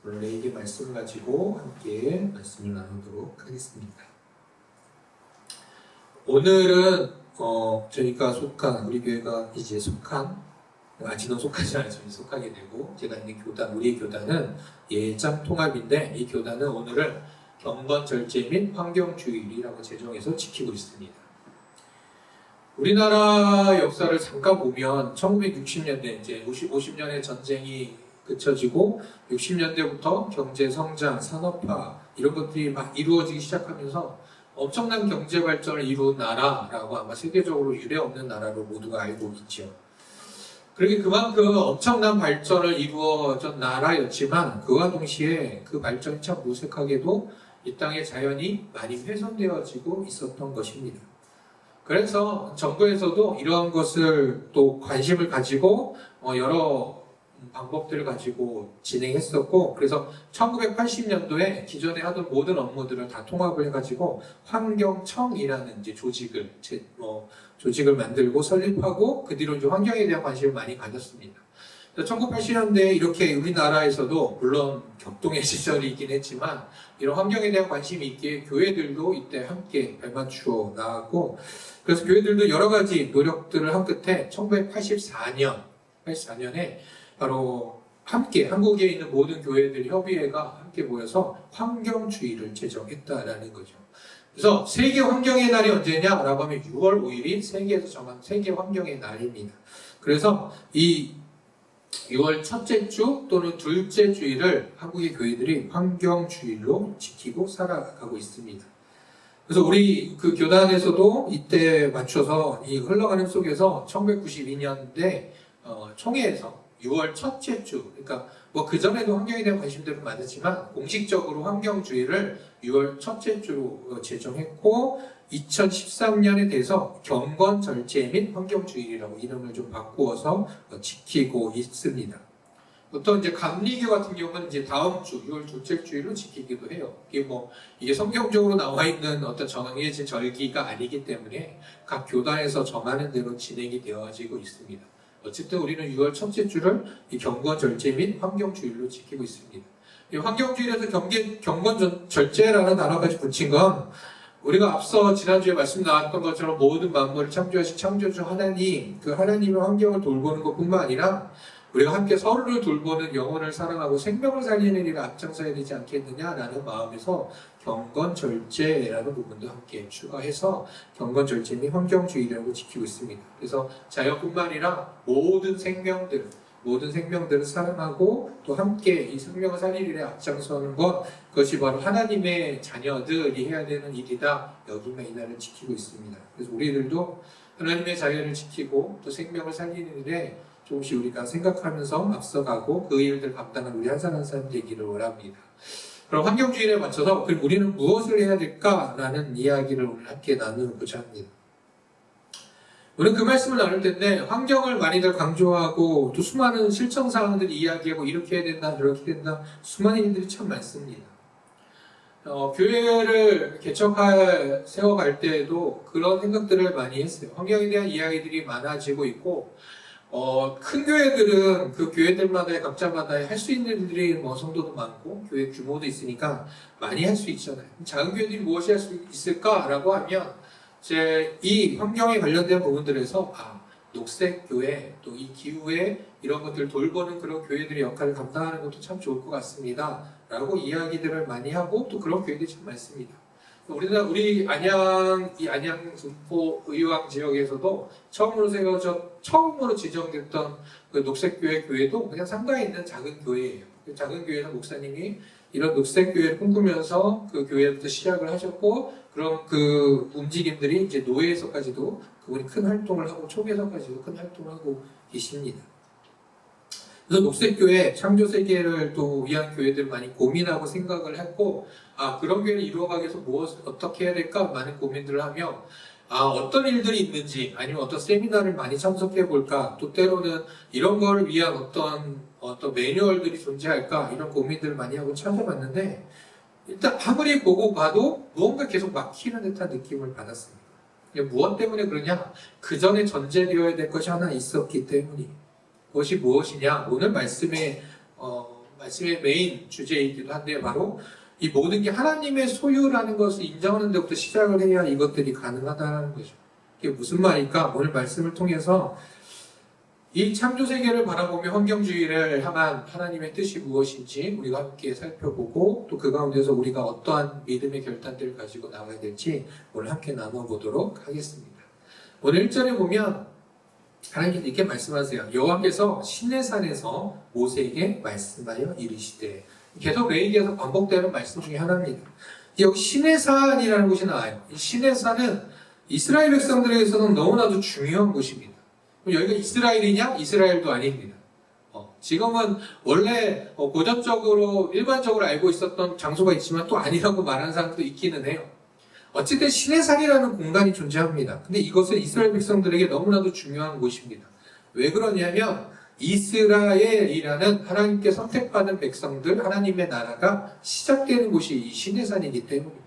오늘 레위기 말씀을 가지고 함께 말씀을 나누도록 하겠습니다. 오늘은 저희가 속한, 우리 교회가 이제 속한, 아직은 속하지 않지만 속하게 되고, 제가 있는 교단, 우리 교단은 예장 통합인데, 이 교단은 오늘을 경건절제 및 환경주일이라고 제정해서 지키고 있습니다. 우리나라 역사를 잠깐 보면 1960년대 이제 50년의 전쟁이 그쳐지고 60년대부터 경제 성장, 산업화 이런 것들이 막 이루어지기 시작하면서 엄청난 경제 발전을 이룬 나라라고 아마 세계적으로 유례 없는 나라로 모두가 알고 있죠. 그러게 그만큼 엄청난 발전을 이루어진 나라였지만 그와 동시에 그 발전이 참 무색하게도 이 땅의 자연이 많이 훼손되어지고 있었던 것입니다. 그래서 정부에서도 이러한 것을 또 관심을 가지고 여러 방법들을 가지고 진행했었고, 그래서 1980년도에 기존에 하던 모든 업무들을 다 통합을 해가지고 환경청이라는 이제 조직을 만들고 설립하고 그 뒤로 이제 환경에 대한 관심을 많이 가졌습니다. 1980년대에 이렇게 우리나라에서도 물론 격동의 시절이긴 했지만 이런 환경에 대한 관심이 있기에 교회들도 이때 함께 발맞추어 나갔고, 그래서 교회들도 여러 가지 노력들을 한 끝에 1984년에 바로 함께 한국에 있는 모든 교회들 협의회가 함께 모여서 환경주의를 제정했다라는 거죠. 그래서 세계 환경의 날이 언제냐라고 하면 6월 5일이 세계에서 정한 세계 환경의 날입니다. 그래서 이 6월 첫째 주 또는 둘째 주일을 한국의 교회들이 환경주일로 지키고 살아가고 있습니다. 그래서 우리 그 교단에서도 이때 맞춰서 이 흘러가는 속에서 1992년대 총회에서 6월 첫째 주, 그러니까 뭐 그전에도 환경에 대한 관심들은 많았지만 공식적으로 환경주의를 6월 첫째 주로 제정했고 2013년에 돼서 경건절제 및 환경주의라고 이름을 좀 바꾸어서 지키고 있습니다. 보통 이제 감리교 같은 경우는 이제 다음 주 6월 둘째 주일로 지키기도 해요. 이게 성경적으로 나와 있는 어떤 정해진 절기가 아니기 때문에 각 교단에서 정하는 대로 진행이 되어지고 있습니다. 어쨌든 우리는 6월 첫째 주를 이 경건절제 및 환경주일로 지키고 있습니다. 이 환경주일에서 경건절제라는 단어까지 붙인 건 우리가 앞서 지난주에 말씀 나왔던 것처럼 모든 만물을 창조하신 창조주 하나님, 그 하나님의 환경을 돌보는 것뿐만 아니라 우리가 함께 서로를 돌보는 영혼을 사랑하고 생명을 살리는 일에 앞장서야 되지 않겠느냐라는 마음에서 경건절제라는 부분도 함께 추가해서 경건절제 및 환경주의라고 지키고 있습니다. 그래서 자연뿐만 아니라 모든 생명들을 사랑하고 또 함께 이 생명을 살리는 일에 앞장서는 것, 그것이 바로 하나님의 자녀들이 해야 되는 일이다 여기며 이 날을 지키고 있습니다. 그래서 우리들도 하나님의 자연을 지키고 또 생명을 살리는 일에 조금씩 우리가 생각하면서 앞서가고 그 일들 감당한 우리 한 사람 한 사람 되기를 원합니다. 그럼 환경주의에 맞춰서 그럼 우리는 무엇을 해야 될까라는 이야기를 오늘 함께 나누고자 합니다. 우리는 그 말씀을 나눌 텐데 환경을 많이들 강조하고 또 수많은 실천 사항들 이야기하고 이렇게 해야 된다 저렇게 된다 수많은 일들이 참 많습니다. 교회를 세워갈 때에도 그런 생각들을 많이 했어요. 환경에 대한 이야기들이 많아지고 있고 큰 교회들은 그 교회들마다 각자마다 할 수 있는 일들이 성도도 많고 교회 규모도 있으니까 많이 할 수 있잖아요. 작은 교회들이 무엇이 할 수 있을까라고 하면 이 환경에 관련된 부분들에서 녹색교회 또 이 기후에 이런 것들을 돌보는 그런 교회들의 역할을 감당하는 것도 참 좋을 것 같습니다 라고 이야기들을 많이 하고 또 그런 교회들이 참 많습니다. 우리 안양 군포 의왕 지역에서도 처음으로 지정됐던 그 녹색교회 교회도 그냥 상가에 있는 작은 교회예요. 그 작은 교회에서 목사님이 이런 녹색교회를 꿈꾸면서 그 교회부터 시작을 하셨고, 그런 그 움직임들이 이제 노회에서까지도 그분이 큰 활동을 하고, 총회에서까지도 큰 활동을 하고 계십니다. 그래서 녹색교회, 창조세계를 또 위한 교회들 많이 고민하고 생각을 했고, 그런 교회를 이루어가기 위해서 어떻게 해야 될까? 많은 고민들을 하며, 어떤 일들이 있는지, 아니면 어떤 세미나를 많이 참석해 볼까? 또 때로는 이런 걸 위한 어떤 매뉴얼들이 존재할까? 이런 고민들을 많이 하고 찾아봤는데, 일단 아무리 보고 봐도 무언가 계속 막히는 듯한 느낌을 받았습니다. 무엇 때문에 그러냐? 그 전에 전제되어야 될 것이 하나 있었기 때문이에요. 그것이 무엇이냐? 오늘 말씀의 아침에 메인 주제이기도 한데 바로 이 모든 게 하나님의 소유라는 것을 인정하는 데부터 시작을 해야 이것들이 가능하다는 거죠. 이게 무슨 말일까? 오늘 말씀을 통해서 이 창조세계를 바라보며 환경주의를 향한 하나님의 뜻이 무엇인지 우리가 함께 살펴보고 또 그 가운데서 우리가 어떠한 믿음의 결단들을 가지고 나가야 될지 오늘 함께 나눠보도록 하겠습니다. 오늘 1절에 보면 하나님께서 이렇게 말씀하세요. 여호와께서 시내산에서 모세에게 말씀하여 이르시되, 계속 레위기에서 반복되는 말씀 중에 하나입니다. 여기 시내산이라는 곳이 나와요. 이 시내산은 이스라엘 백성들에게서는 너무나도 중요한 곳입니다. 여기가 이스라엘이냐? 이스라엘도 아닙니다. 지금은 원래 고전적으로 일반적으로 알고 있었던 장소가 있지만 또 아니라고 말하는 사람도 있기는 해요. 어쨌든 시내산이라는 공간이 존재합니다. 근데 이것은 이스라엘 백성들에게 너무나도 중요한 곳입니다. 왜 그러냐면 이스라엘이라는 하나님께 선택받은 백성들, 하나님의 나라가 시작되는 곳이 이 시내산이기 때문입니다.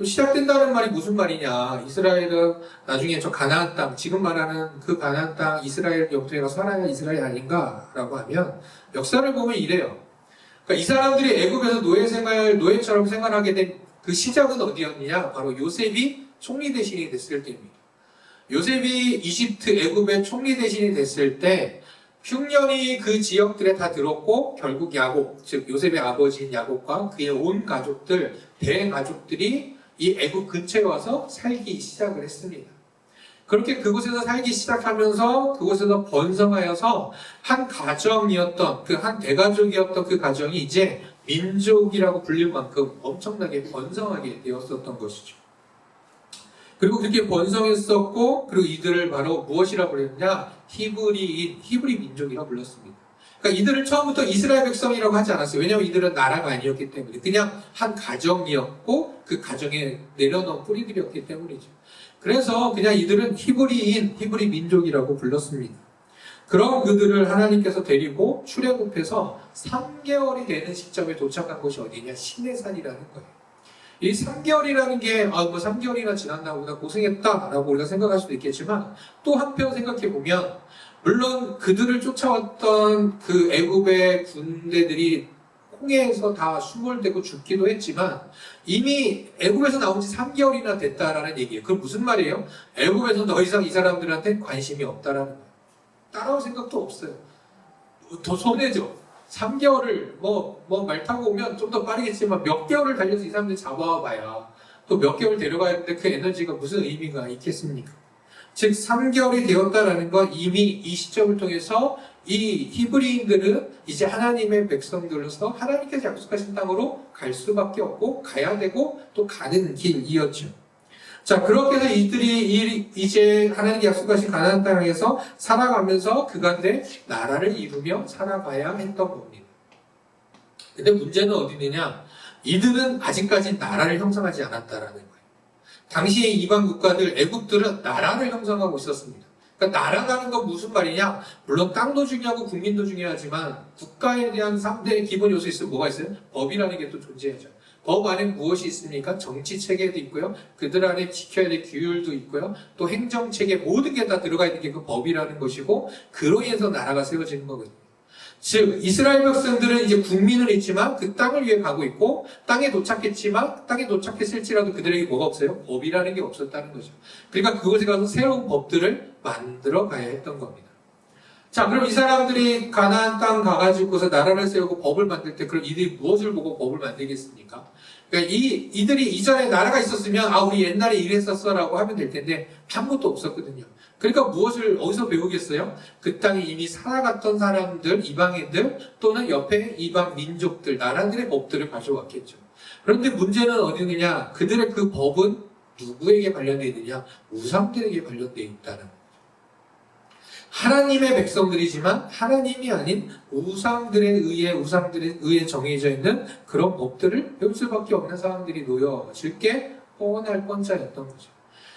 시작된다는 말이 무슨 말이냐? 이스라엘은 나중에 저 가나안 땅, 지금 말하는 그 가나안 땅 이스라엘 영토에 살아야 이스라엘 아닌가라고 하면 역사를 보면 이래요. 그러니까 이 사람들이 애굽에서 노예처럼 생활하게 된 그 시작은 어디였느냐? 바로 요셉이 총리 대신이 됐을 때입니다. 요셉이 이집트 애굽의 총리 대신이 됐을 때 흉년이 그 지역들에 다 들었고 결국 야곱, 즉 요셉의 아버지인 야곱과 그의 온 가족들, 대가족들이 이 애굽 근처에 와서 살기 시작을 했습니다. 그렇게 그곳에서 살기 시작하면서 그곳에서 번성하여서 한 가정이었던, 그 한 대가족이었던 그 가정이 이제 민족이라고 불릴 만큼 엄청나게 번성하게 되었었던 것이죠. 그리고 그렇게 번성했었고, 그리고 이들을 바로 무엇이라고 불렀냐? 히브리 민족이라고 불렀습니다. 그러니까 이들을 처음부터 이스라엘 백성이라고 하지 않았어요. 왜냐하면 이들은 나라가 아니었기 때문에. 그냥 한 가정이었고, 그 가정에 내려놓은 뿌리들이었기 때문이죠. 그래서 그냥 이들은 히브리 민족이라고 불렀습니다. 그런 그들을 하나님께서 데리고 출애굽해서 3개월이 되는 시점에 도착한 곳이 어디냐? 시내산이라는 거예요. 이 3개월이라는 게, 뭐 3개월이나 지났나 보다 고생했다라고 우리가 생각할 수도 있겠지만, 또 한편 생각해보면, 물론 그들을 쫓아왔던 그 애굽의 군대들이 홍해에서 다 수몰되고 죽기도 했지만, 이미 애굽에서 나온 지 3개월이나 됐다라는 얘기예요. 그럼 무슨 말이에요? 애굽에서 더 이상 이 사람들한테 관심이 없다라는 거예요. 따라올 생각도 없어요. 더 손해죠. 3개월을 말 타고 오면 좀 더 빠르겠지만 몇 개월을 달려서 이 사람들 잡아와 봐야 또 몇 개월 데려가야 하는데 그 에너지가 무슨 의미가 있겠습니까? 즉 3개월이 되었다라는 건 이미 이 시점을 통해서 이 히브리인들은 이제 하나님의 백성들로서 하나님께서 약속하신 땅으로 갈 수밖에 없고 가야 되고 또 가는 길이었죠. 자, 그렇게 해서 이들이 이제 하나님께 약속하신 가나안 땅에서 살아가면서 그간데 나라를 이루며 살아가야 했던 겁니다. 근데 문제는 어디 있느냐? 이들은 아직까지 나라를 형성하지 않았다라는 거예요. 당시의 이방 국가들, 애국들은 나라를 형성하고 있었습니다. 그러니까 나라라는 건 무슨 말이냐? 물론 땅도 중요하고 국민도 중요하지만 국가에 대한 3대의 기본 요소 있으면 뭐가 있어요? 법이라는 게 또 존재하죠. 법 안에 무엇이 있습니까? 정치 체계도 있고요. 그들 안에 지켜야 될 규율도 있고요. 또 행정 체계 모든 게 다 들어가 있는 게 그 법이라는 것이고 그로 인해서 나라가 세워지는 거거든요. 즉 이스라엘 백성들은 이제 국민은 있지만 그 땅을 위해 가고 있고 땅에 도착했지만 땅에 도착했을지라도 그들에게 뭐가 없어요? 법이라는 게 없었다는 거죠. 그러니까 그곳에 가서 새로운 법들을 만들어 가야 했던 겁니다. 자, 그럼 이 사람들이 가나안 땅 가가지고서 나라를 세우고 법을 만들 때 그럼 이들이 무엇을 보고 법을 만들겠습니까? 그러니까 이들이 이전에 나라가 있었으면 우리 옛날에 이랬었어라고 하면 될 텐데 아무것도 없었거든요. 그러니까 무엇을 어디서 배우겠어요? 그 땅에 이미 살아갔던 사람들, 이방인들 또는 옆에 이방 민족들, 나라들의 법들을 가져왔겠죠. 그런데 문제는 어디 있느냐? 그들의 그 법은 누구에게 관련되어 있느냐? 우상들에게 관련되어 있다는 거예요. 하나님의 백성들이지만 하나님이 아닌 우상들에 의해 정해져 있는 그런 법들을 배울 수밖에 없는 상황들이 놓여질 게 뻔할 뻔짜였던 거죠.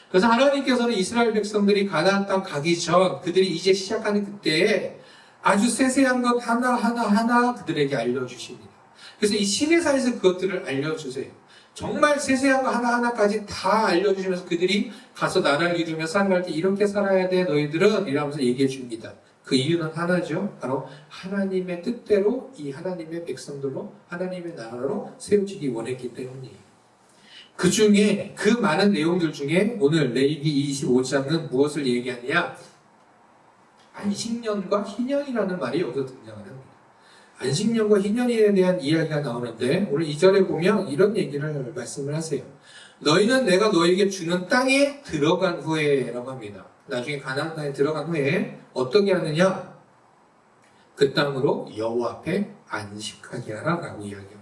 그래서 하나님께서는 이스라엘 백성들이 가나안 땅 가기 전 그들이 이제 시작하는 그때에 아주 세세한 것 하나하나 그들에게 알려주십니다. 그래서 이 시내산에서 그것들을 알려주세요. 정말 세세한 거 하나하나까지 다 알려주시면서 그들이 가서 나라를 이루며 살아갈 때 이렇게 살아야 돼 너희들은 이러면서 얘기해 줍니다. 그 이유는 하나죠. 바로 하나님의 뜻대로 이 하나님의 백성들로 하나님의 나라로 세워지기 원했기 때문이에요. 그 중에 그 많은 내용들 중에 오늘 레위기 25장은 무엇을 얘기하느냐? 안식년과 희년이라는 말이 여기서 등장을 합니다. 안식년과 희년에 대한 이야기가 나오는데 오늘 2절에 보면 이런 얘기를 말씀을 하세요. 너희는 내가 너에게 주는 땅에 들어간 후에 라고 합니다. 나중에 가나안 땅에 들어간 후에 어떻게 하느냐? 그 땅으로 여호와 앞에 안식하게 하라 라고 이야기합니다.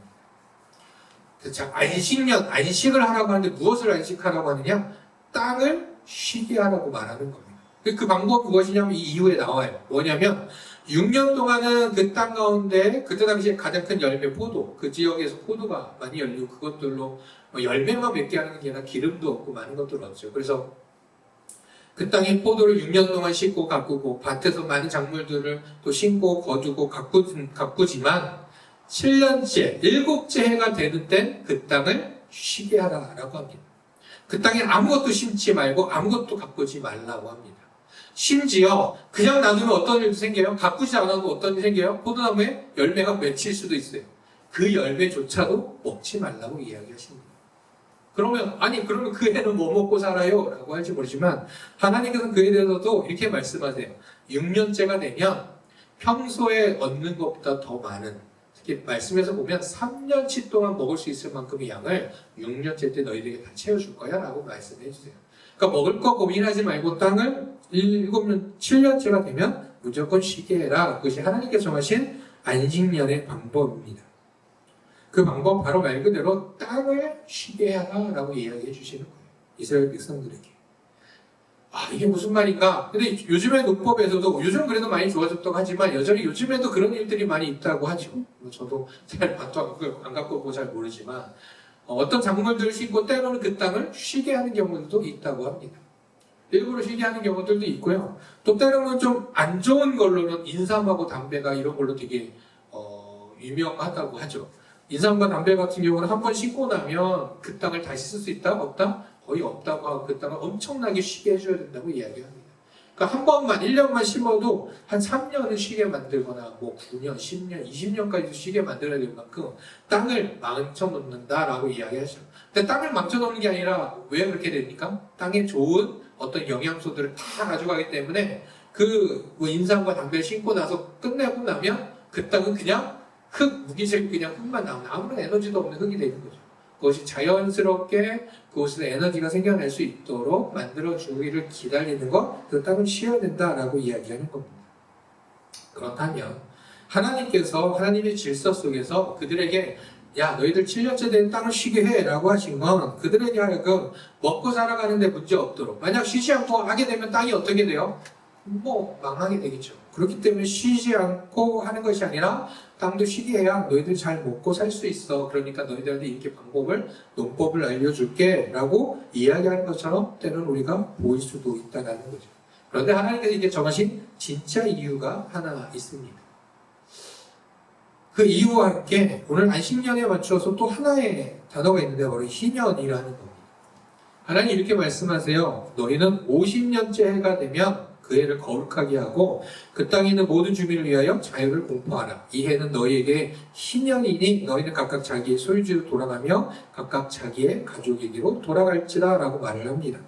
자, 안식년, 안식을 하라고 하는데 무엇을 안식하라고 하느냐? 땅을 쉬게 하라고 말하는 겁니다. 그 방법이 무엇이냐면 이 이후에 나와요. 뭐냐면 6년 동안은 그 땅 가운데 그때 당시에 가장 큰 열매 포도, 그 지역에서 포도가 많이 열리고 그것들로 열매만 맺게 하는 게 아니라 기름도 없고 많은 것들을 얻죠. 그래서 그 땅의 포도를 6년 동안 심고 가꾸고 밭에서 많은 작물들을 또 심고 거두고 가꾸지만 7년째, 7째 해가 되는 때 그 땅을 쉬게 하라라고 합니다. 그 땅에 아무것도 심지 말고 아무것도 가꾸지 말라고 합니다. 심지어 그냥 놔두면 어떤 일도 생겨요? 가꾸지 않아도 어떤 일이 생겨요? 포도나무에 열매가 맺힐 수도 있어요. 그 열매조차도 먹지 말라고 이야기하십니다. 그러면 그 해는 뭐 먹고 살아요? 라고 할지 모르지만 하나님께서는 그에 대해서도 이렇게 말씀하세요. 6년째가 되면 평소에 얻는 것보다 더 많은, 특히 말씀에서 보면 3년치 동안 먹을 수 있을 만큼의 양을 6년째 때 너희들에게 다 채워줄 거야 라고 말씀해 주세요. 그러니까 먹을 거 고민하지 말고 땅을 7년째가 되면 무조건 쉬게 해라. 그것이 하나님께서 정하신 안식년의 방법입니다. 그 방법 바로 말 그대로 땅을 쉬게 하라라고 이야기해 주시는 거예요. 이스라엘 백성들에게. 이게 무슨 말인가? 근데 요즘의 농법에서도, 요즘은 그래도 많이 좋아졌다고 하지만 여전히 요즘에도 그런 일들이 많이 있다고 하죠. 저도 잘 밭도 안 갖고 잘 모르지만 어떤 작물들을 심고 때로는 그 땅을 쉬게 하는 경우도 있다고 합니다. 일부러 쉬게 하는 경우들도 있고요. 또 때로는 좀 안 좋은 걸로는 인삼하고 담배가 이런 걸로 되게 유명하다고 하죠. 인삼과 담배 같은 경우는 한 번 심고 나면 그 땅을 다시 쓸 수 있다? 없다? 거의 없다고 하고 그 땅을 엄청나게 쉬게 해줘야 된다고 이야기합니다. 그러니까 한 번만, 1년만 심어도 한 3년은 쉬게 만들거나 뭐 9년, 10년, 20년까지도 쉬게 만들어야 될 만큼 땅을 망쳐놓는다라고 이야기하죠. 근데 땅을 망쳐놓는 게 아니라 왜 그렇게 됩니까? 땅에 좋은 어떤 영양소들을 다 가져가기 때문에 뭐 인삼과 담배를 심고 나서 끝내고 나면 그 땅은 그냥 무기질 그냥 흙만 나오는 아무런 에너지도 없는 흙이 되는 거죠. 그것이 자연스럽게 그곳에서 에너지가 생겨날 수 있도록 만들어주기를 기다리는 것, 그 땅을 쉬어야 된다라고 이야기하는 겁니다. 그렇다면 하나님께서 하나님의 질서 속에서 그들에게 야 너희들 7년째 된 땅을 쉬게 해 라고 하신 건 그들에게 하여금 먹고 살아가는데 문제 없도록, 만약 쉬지 않고 하게 되면 땅이 어떻게 돼요? 망하게 되겠죠. 그렇기 때문에 쉬지 않고 하는 것이 아니라 땅도 쉬게 해야 너희들 잘 먹고 살 수 있어. 그러니까 너희들한테 이렇게 농법을 알려줄게 라고 이야기하는 것처럼 때로는 우리가 보일 수도 있다는 거죠. 그런데 하나님께서 이게 정하신 진짜 이유가 하나 있습니다. 그 이유와 함께 오늘 안식년에 맞춰서 또 하나의 단어가 있는데 바로 희년이라는 겁니다. 하나님 이렇게 말씀하세요. 너희는 50년째 해가 되면 그 해를 거룩하게 하고 그 땅에 있는 모든 주민을 위하여 자유를 공포하라. 이 해는 너희에게 희년이니 너희는 각각 자기의 소유지로 돌아가며 각각 자기의 가족에게로 돌아갈지라 라고 말을 합니다.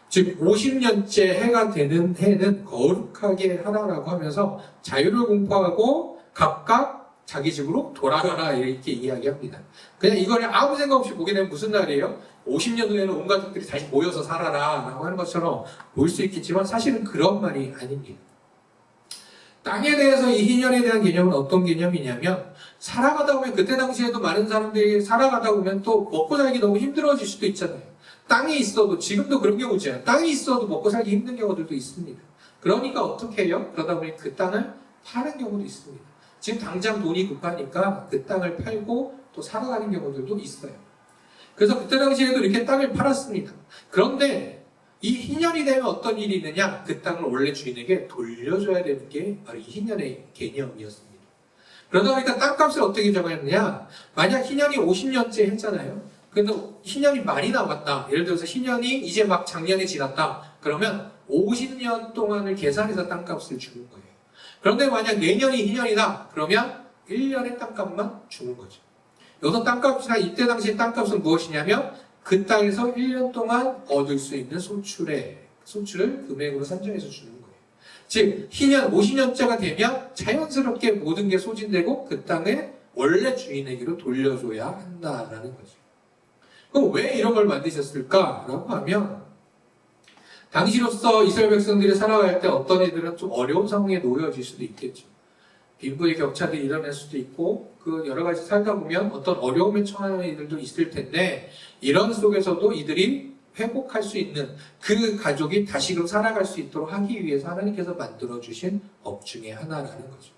즉 50년째 해가 되는 해는 거룩하게 하라라고 하면서 자유를 공포하고 각각 자기 집으로 돌아가라 이렇게 이야기합니다. 그냥 이걸 아무 생각 없이 보게 되면 무슨 날이에요? 50년 후에는 온 가족들이 다시 모여서 살아라 라고 하는 것처럼 보일 수 있겠지만 사실은 그런 말이 아닙니다. 땅에 대해서 이 희년에 대한 개념은 어떤 개념이냐면 살아가다 보면 그때 당시에도 많은 사람들이 살아가다 보면 또 먹고 살기 너무 힘들어질 수도 있잖아요. 땅이 있어도 지금도 그런 경우잖아요. 땅이 있어도 먹고 살기 힘든 경우들도 있습니다. 그러니까 어떻게 해요? 그러다 보니 그 땅을 파는 경우도 있습니다. 지금 당장 돈이 급하니까 그 땅을 팔고 또 살아가는 경우들도 있어요. 그래서 그때 당시에도 이렇게 땅을 팔았습니다. 그런데 이 희년이 되면 어떤 일이 있느냐? 그 땅을 원래 주인에게 돌려줘야 되는 게 바로 이 희년의 개념이었습니다. 그러다 보니까 땅값을 어떻게 정했느냐? 만약 희년이 50년째 했잖아요. 근데 희년이 많이 남았다. 예를 들어서 희년이 이제 막 작년에 지났다. 그러면 50년 동안을 계산해서 땅값을 주는 거예요. 그런데 만약 내년이 희년이다. 그러면 1년의 땅값만 주는 거죠. 여기서 땅값이나 이때 당시 땅값은 무엇이냐면 그 땅에서 1년 동안 얻을 수 있는 소출을 금액으로 산정해서 주는 거예요. 즉 희년 50년째가 되면 자연스럽게 모든 게 소진되고 그 땅의 원래 주인에게로 돌려줘야 한다라는 거죠. 그럼 왜 이런 걸 만드셨을까라고 하면 당시로서 이스라엘 백성들이 살아갈 때 어떤 이들은 좀 어려운 상황에 놓여질 수도 있겠죠. 빈부의 격차들이 일어날 수도 있고 그 여러 가지 살다 보면 어떤 어려움에 처하는 이들도 있을 텐데 이런 속에서도 이들이 회복할 수 있는 그 가족이 다시금 살아갈 수 있도록 하기 위해서 하나님께서 만들어주신 법 중에 하나라는 거죠.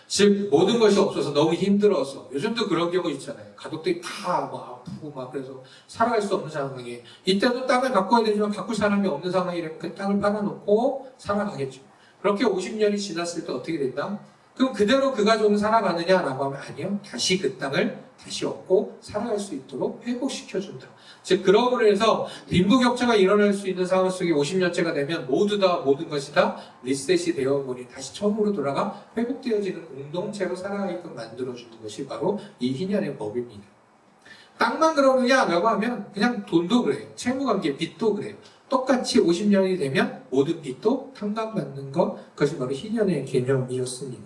즉 모든 것이 없어서 너무 힘들어서 요즘도 그런 경우 있잖아요. 가족들이 다 아프고 막 그래서 살아갈 수 없는 상황에 이때도 땅을 바꿔야 되지만 바꿀 사람이 없는 상황이라면 그 땅을 팔아놓고 살아가겠죠. 그렇게 50년이 지났을 때 어떻게 된다? 그럼 그대로 그 가족은 살아가느냐라고 하면 아니요. 다시 그 땅을 다시 얻고 살아갈 수 있도록 회복시켜준다. 즉 그러므로 해서 빈부격차가 일어날 수 있는 상황 속에 50년째가 되면 모두 다 모든 것이 다 리셋이 되어버리 다시 처음으로 돌아가 회복되어지는 공동체로 살아가게끔 만들어주는 것이 바로 이 희년의 법입니다. 땅만 그러느냐라고 하면 그냥 돈도 그래요. 채무관계, 빚도 그래요. 똑같이 50년이 되면 모든 빚도 탕감받는 것, 그것이 바로 희년의 개념이었습니다.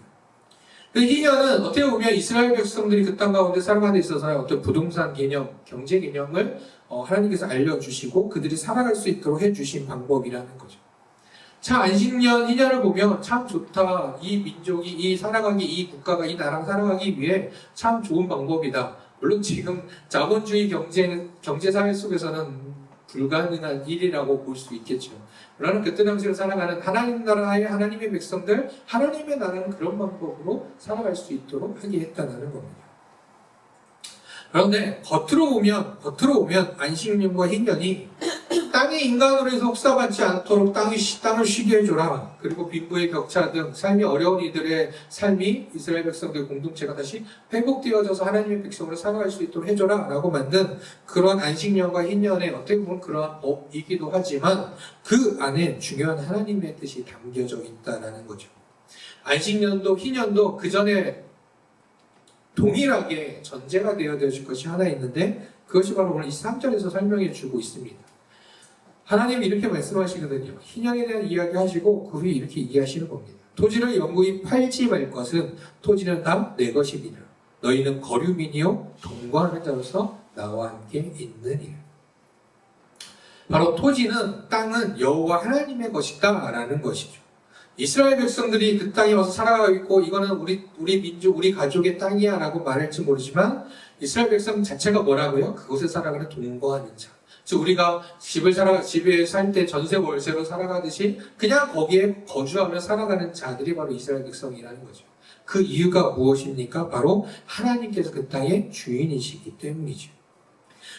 그 희년은 어떻게 보면 이스라엘 백성들이 그 땅 가운데 살아가는 데 있어서 어떤 부동산 개념, 경제 개념을 하나님께서 알려주시고 그들이 살아갈 수 있도록 해주신 방법이라는 거죠. 자, 안식년, 희년을 보면 참 좋다. 이 민족이, 이 살아가기, 이 국가가, 이 나라가 살아가기 위해 참 좋은 방법이다. 물론 지금 자본주의 경제사회 속에서는 불가능한 일이라고 볼 수 있겠죠. 그러나 그때 당시로 살아가는 하나님 나라의 하나님의 백성들, 하나님의 나라는 그런 방법으로 살아갈 수 있도록 하게 했다는 겁니다. 그런데 겉으로 보면 안식년과 희년이 땅의 인간으로 해서 혹사받지 않도록 땅을 쉬게 해줘라. 그리고 빈부의 격차 등 삶이 어려운 이들의 삶이 이스라엘 백성들 공동체가 다시 회복되어져서 하나님의 백성으로 살아갈 수 있도록 해줘라 라고 만든 그런 안식년과 희년의 어떻게 보면 그러한 법이기도 하지만 그 안에 중요한 하나님의 뜻이 담겨져 있다는 거죠. 안식년도 희년도 그 전에 동일하게 전제가 되어질 것이 하나 있는데 그것이 바로 오늘 23절에서 설명해 주고 있습니다. 하나님이 이렇게 말씀하시거든요. 희년에 대한 이야기 하시고 그 후에 이렇게 이해하시는 겁니다. 토지를 영구히 팔지 말 것은 토지는 다 내 것이니라. 너희는 거류민이요 동거하는 자로서 나와 함께 있느니라. 바로 토지는 땅은 여호와 하나님의 것이다 라는 것이죠. 이스라엘 백성들이 그 땅에 와서 살아가고 있고 이거는 우리 민족, 우리 가족의 땅이야 라고 말할지 모르지만 이스라엘 백성 자체가 뭐라고요? 그곳에 살아가는 동거하는 자. 즉 우리가 집에 살 때 전세 월세로 살아가듯이 그냥 거기에 거주하며 살아가는 자들이 바로 이스라엘 백성이라는 거죠. 그 이유가 무엇입니까? 바로 하나님께서 그 땅의 주인이시기 때문이죠.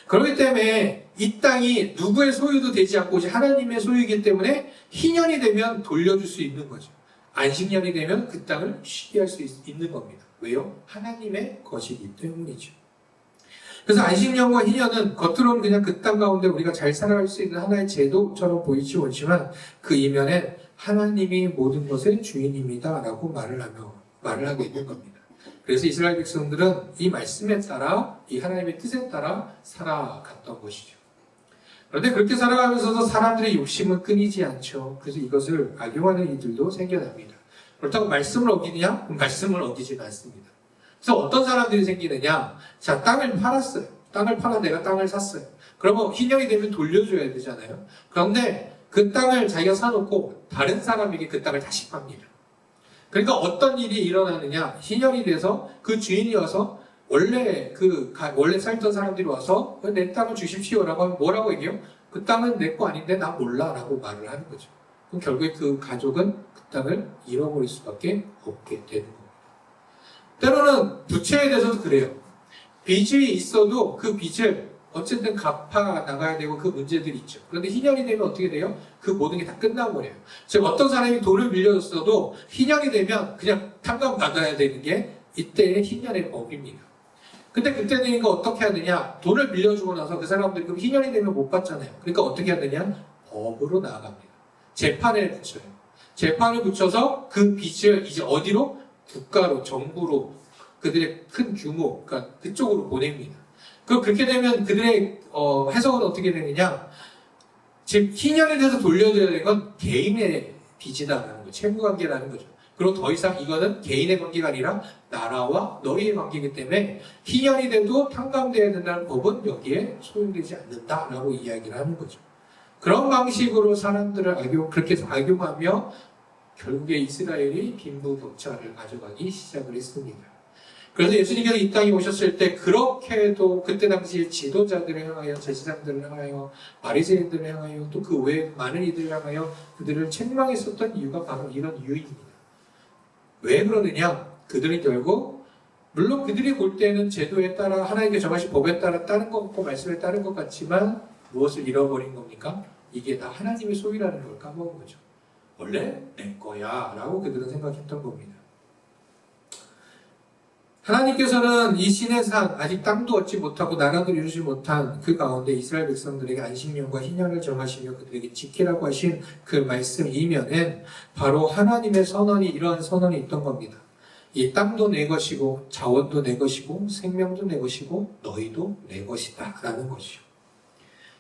그렇기 때문에 이 땅이 누구의 소유도 되지 않고 오직 하나님의 소유이기 때문에 희년이 되면 돌려줄 수 있는 거죠. 안식년이 되면 그 땅을 쉬게 할 수 있는 겁니다. 왜요? 하나님의 것이기 때문이죠. 그래서 안식년과 희년은 겉으로는 그냥 그 땅 가운데 우리가 잘 살아갈 수 있는 하나의 제도처럼 보이지 않지만 그 이면엔 하나님이 모든 것의 주인입니다 라고 말을 하고 있는 겁니다. 그래서 이스라엘 백성들은 이 말씀에 따라 이 하나님의 뜻에 따라 살아갔던 것이죠. 그런데 그렇게 살아가면서도 사람들의 욕심은 끊이지 않죠. 그래서 이것을 악용하는 이들도 생겨납니다. 그렇다고 말씀을 어기느냐? 말씀을 어기지는 않습니다. 그래서 어떤 사람들이 생기느냐? 자, 땅을 팔았어요. 땅을 팔아 내가 땅을 샀어요. 그러면 희년이 되면 돌려줘야 되잖아요. 그런데 그 땅을 자기가 사놓고 다른 사람에게 그 땅을 다시 팝니다. 그러니까 어떤 일이 일어나느냐? 희년이 돼서 그 주인이 와서 원래 살던 사람들이 와서 내 땅을 주십시오라고 하면 뭐라고 얘기해요? 그 땅은 내 거 아닌데 나 몰라라고 말을 하는 거죠. 그럼 결국에 그 가족은 그 땅을 잃어버릴 수밖에 없게 되는 겁니다. 때로는 부채에 대해서도 그래요. 빚이 있어도 그 빚을 어쨌든 갚아 나가야 되고 그 문제들이 있죠. 그런데 희년이 되면 어떻게 돼요? 그 모든 게 다 끝나버려요. 즉 어떤 사람이 돈을 빌려줬어도 희년이 되면 그냥 탕감받아야 되는 게 이때의 희년의 법입니다. 근데 그때는 어떻게 하느냐? 돈을 빌려주고 나서 그 사람들이 그럼 희년이 되면 못 받잖아요. 그러니까 어떻게 하느냐? 법으로 나아갑니다. 재판에 붙여요. 재판을 붙여서 그 빚을 이제 어디로? 국가로, 정부로, 그들의 큰 규모, 그러니까 그쪽으로 보냅니다. 그렇게 되면 그들의 해석은 어떻게 되느냐? 즉 희년에 대해서 돌려줘야 되는 건 개인의 빚이다라는 거죠. 채무관계라는 거죠. 그리고 더 이상 이거는 개인의 관계가 아니라 나라와 너희의 관계이기 때문에 희년이 돼도 탕감되어야 된다는 법은 여기에 소용되지 않는다라고 이야기를 하는 거죠. 그런 방식으로 사람들을 그렇게 해서 악용하며 결국에 이스라엘이 빈부격차를 가져가기 시작을 했습니다. 그래서 예수님께서 이 땅에 오셨을 때 그렇게도 그때 당시에 지도자들을 향하여, 제사장들을 향하여, 바리새인들을 향하여, 또 그 외에 많은 이들을 향하여 그들을 책망했었던 이유가 바로 이런 이유입니다. 왜 그러느냐? 그들은 결국 물론 그들이 볼 때는 제도에 따라 하나님께 정하신 법에 따라 따른 것 같고 말씀에 따른 것 같지만 무엇을 잃어버린 겁니까? 이게 다 하나님의 소유라는 걸 까먹은 거죠. 원래 내 거야 라고 그들은 생각했던 겁니다. 하나님께서는 이 신의 산, 아직 땅도 얻지 못하고 나라도 이루지 못한 그 가운데 이스라엘 백성들에게 안식년과 희년을 정하시며 그들에게 지키라고 하신 그 말씀 이면엔 바로 하나님의 선언이, 이러한 선언이 있던 겁니다. 이 땅도 내 것이고 자원도 내 것이고 생명도 내 것이고 너희도 내 것이다 라는 것이요.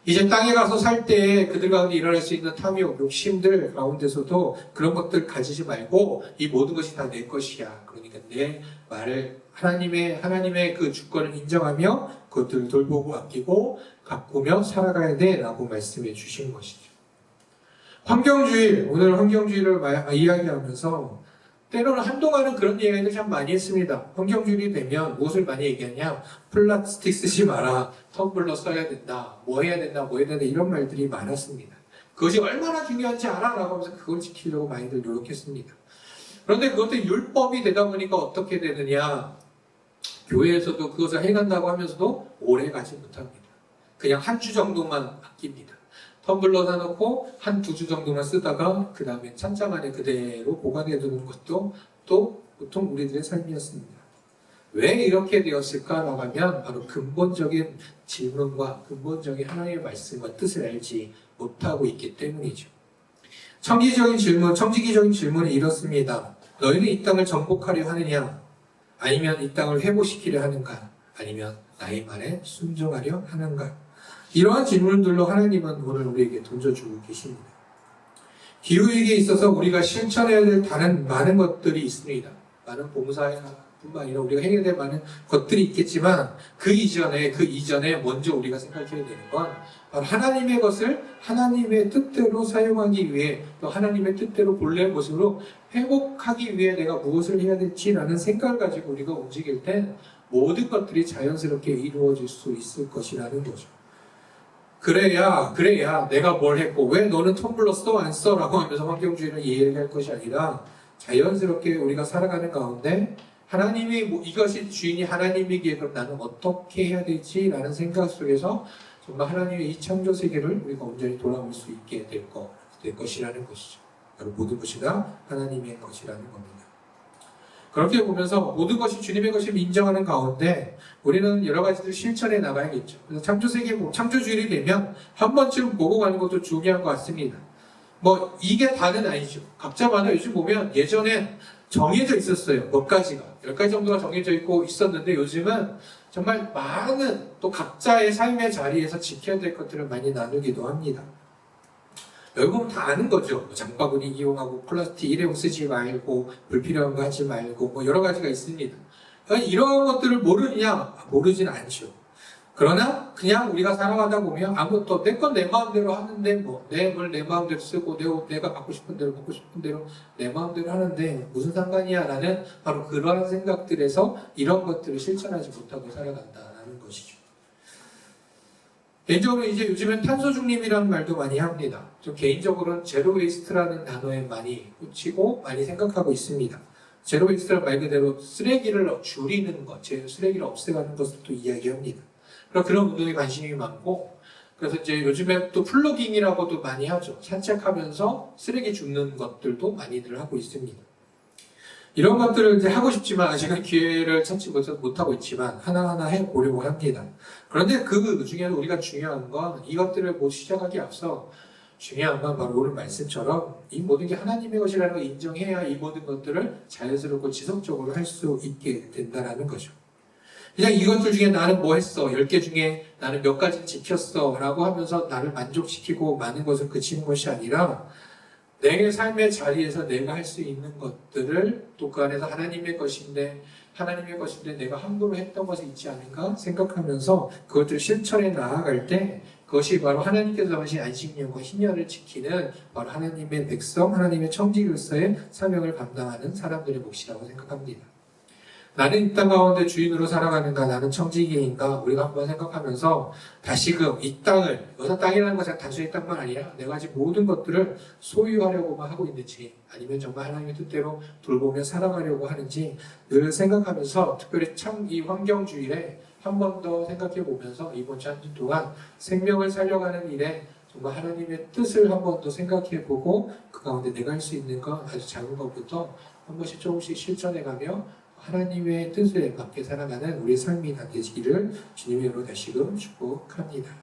이제 땅에 가서 살 때에 그들 가운데 일어날 수 있는 탐욕, 욕심들 가운데서도 그런 것들 가지지 말고 이 모든 것이 다 내 것이야. 그러니까 내 말을 하나님의 그 주권을 인정하며 그것들을 돌보고 아끼고 가꾸며 살아가야 돼 라고 말씀해 주신 것이죠. 환경주의, 오늘 환경주의를 이야기하면서 때로는 한동안은 그런 이야기를 참 많이 했습니다. 환경주의 되면 무엇을 많이 얘기하냐? 플라스틱 쓰지 마라, 텀블러 써야 된다, 뭐 해야 된다, 이런 말들이 많았습니다. 그것이 얼마나 중요한지 알아? 라고 하면서 그걸 지키려고 많이들 노력했습니다. 그런데 그것도 율법이 되다 보니까 어떻게 되느냐? 교회에서도 그것을 해간다고 하면서도 오래 가지 못합니다. 그냥 한 주 정도만 아낍니다. 텀블러 사놓고 한 두 주 정도만 쓰다가 그 다음에 찬장 안에 그대로 보관해 두는 것도 또 보통 우리들의 삶이었습니다. 왜 이렇게 되었을까라고 하면 바로 근본적인 질문과 근본적인 하나님의 말씀과 뜻을 알지 못하고 있기 때문이죠. 청지기적인 질문은 이렇습니다. 너희는 이 땅을 정복하려 하느냐? 아니면 이 땅을 회복시키려 하는가? 아니면 나의 말에 순종하려 하는가? 이러한 질문들로 하나님은 오늘 우리에게 던져주고 계십니다. 기후위기에 있어서 우리가 실천해야 될 다른 많은 것들이 있습니다. 많은 봉사뿐만 아니라 우리가 해야 될 많은 것들이 있겠지만 그 이전에 먼저 우리가 생각해야 되는 건 바로 하나님의 것을 하나님의 뜻대로 사용하기 위해 또 하나님의 뜻대로 본래의 모습으로 회복하기 위해 내가 무엇을 해야 될지라는 생각을 가지고 우리가 움직일 때 모든 것들이 자연스럽게 이루어질 수 있을 것이라는 거죠. 그래야 내가 뭘 했고 왜 너는 텀블러 써 안 써? 라고 하면서 환경주의를 이해할 것이 아니라 자연스럽게 우리가 살아가는 가운데 하나님이 이것이 주인이 하나님이기에 그럼 나는 어떻게 해야 되지? 라는 생각 속에서 정말 하나님의 이 창조 세계를 우리가 온전히 돌아볼 수 있게 될 것이라는 것이죠. 바로 모든 것이 다 하나님의 것이라는 겁니다. 그렇게 보면서 모든 것이 주님의 것임을 인정하는 가운데 우리는 여러 가지들 실천해 나가야겠죠. 그래서 창조주의를 되면 한 번쯤 보고 가는 것도 중요한 것 같습니다. 이게 다는 아니죠. 각자마다 요즘 보면 예전엔 정해져 있었어요. 몇 가지가. 10가지 정도가 정해져 있고 있었는데 요즘은 정말 많은 또 각자의 삶의 자리에서 지켜야 될 것들을 많이 나누기도 합니다. 여러분 다 아는 거죠. 장바구니 이용하고 플라스틱 일회용 쓰지 말고 불필요한 거 하지 말고 여러 가지가 있습니다. 이러한 것들을 모르느냐? 모르진 않죠. 그러나 그냥 우리가 살아가다 보면 아무것도 내 건 내 마음대로 하는데 내 물 내 마음대로 쓰고 내가 갖고 싶은 대로 먹고 싶은 대로 내 마음대로 하는데 무슨 상관이야? 라는 바로 그러한 생각들에서 이런 것들을 실천하지 못하고 살아간다는 것이죠. 개인적으로 이제 요즘엔 탄소 중립이라는 말도 많이 합니다. 저 개인적으로는 제로 웨이스트라는 단어에 많이 꽂히고 많이 생각하고 있습니다. 제로 웨이스트란 말 그대로 쓰레기를 줄이는 것, 쓰레기를 없애가는 것을 또 이야기합니다. 그런 운동에 관심이 많고, 그래서 이제 요즘에 또 플로깅이라고도 많이 하죠. 산책하면서 쓰레기 줍는 것들도 많이들 하고 있습니다. 이런 것들을 이제 하고 싶지만 아직은 기회를 찾지 못하고 있지만 하나하나 해보려고 합니다. 그런데 그 중에서 우리가 중요한 건 이것들을 시작하기 앞서 중요한 건 바로 오늘 말씀처럼 이 모든 게 하나님의 것이라는 걸 인정해야 이 모든 것들을 자연스럽고 지속적으로 할 수 있게 된다는 거죠. 그냥 이것들 중에 나는 뭐 했어? 10개 중에 나는 몇 가지 지켰어? 라고 하면서 나를 만족시키고 많은 것을 그치는 것이 아니라 내 삶의 자리에서 내가 할 수 있는 것들을 또 그 안에서 하나님의 것인데 내가 함부로 했던 것이 있지 않은가 생각하면서 그것들을 실천해 나아갈 때 그것이 바로 하나님께서 하신 안식년과 희년을 지키는 바로 하나님의 백성, 하나님의 청지기로서의 사명을 감당하는 사람들의 몫이라고 생각합니다. 나는 이 땅 가운데 주인으로 살아가는가, 나는 청지기인가, 우리가 한번 생각하면서 다시금 이 땅을, 여기서 땅이라는 것은 단순히 땅만 아니라 내가 지금 모든 것들을 소유하려고만 하고 있는지, 아니면 정말 하나님의 뜻대로 돌보며 살아가려고 하는지 늘 생각하면서 특별히 참 이 환경주일에 한 번 더 생각해 보면서 이번 주 한 주 동안 생명을 살려가는 일에 정말 하나님의 뜻을 한 번 더 생각해 보고 그 가운데 내가 할 수 있는 것, 아주 작은 것부터 한 번씩 조금씩 실천해가며 하나님의 뜻에 맞게 살아가는 우리의 삶이 다 되시기를 주님의 이름으로 다시금 축복합니다.